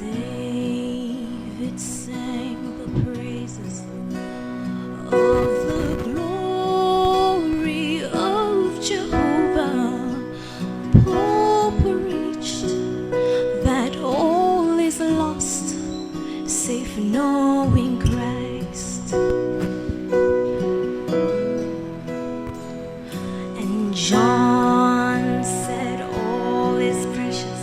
David sang the praises of the glory of Jehovah. Paul preached that all is lost, save knowing Christ. And John said all is precious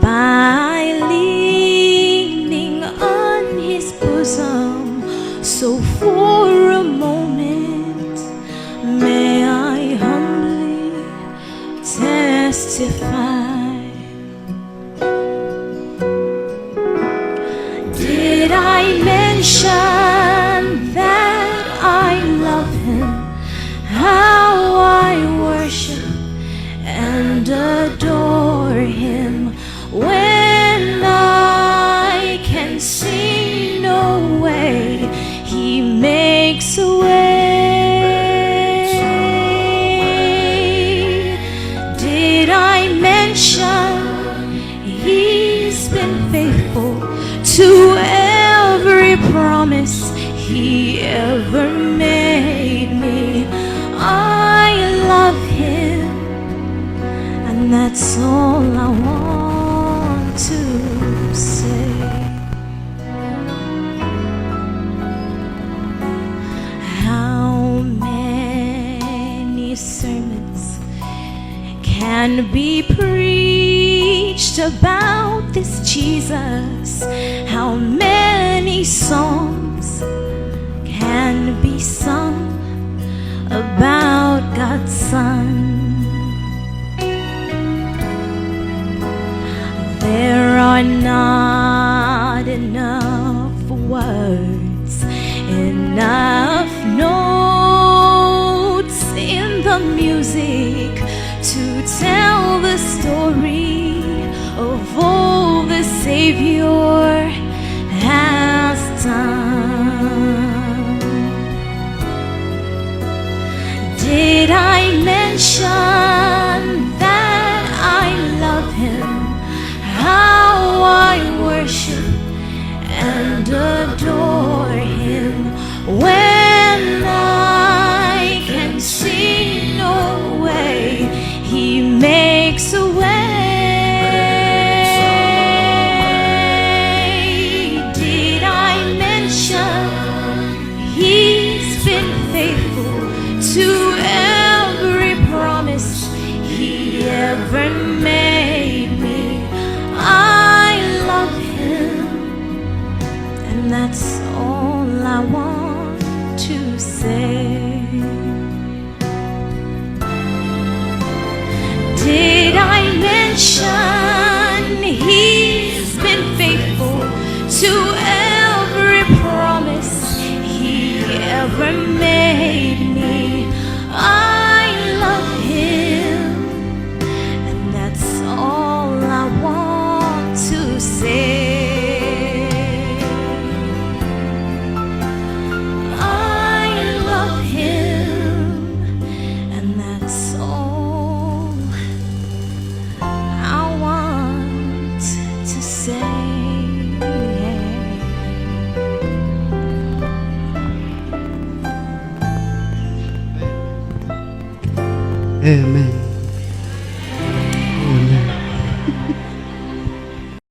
by leaning on his bosom. So for a moment may I humbly testify. Did I mention that I love him? How I worship and adore him, when I can see no way, he makes a way. Did I mention he's been faithful to every promise he ever made me? I love him, and that's all I want to say. How many sermons can be preached about this Jesus? How many songs can be sung about God's Son? There are not enough words, enough notes in the music to tell the story of all the Savior has done. Did I mention that I love him? How I worship and adore him, when I can see no way, he makes a way. Did I mention he's been faithful to every promise he ever made me? I love him, and that's all I want to say. Did I mention he's been faithful to every promise he ever made me? I love him, and that's all I want to say. I love him, and that's all I want to say. Amen.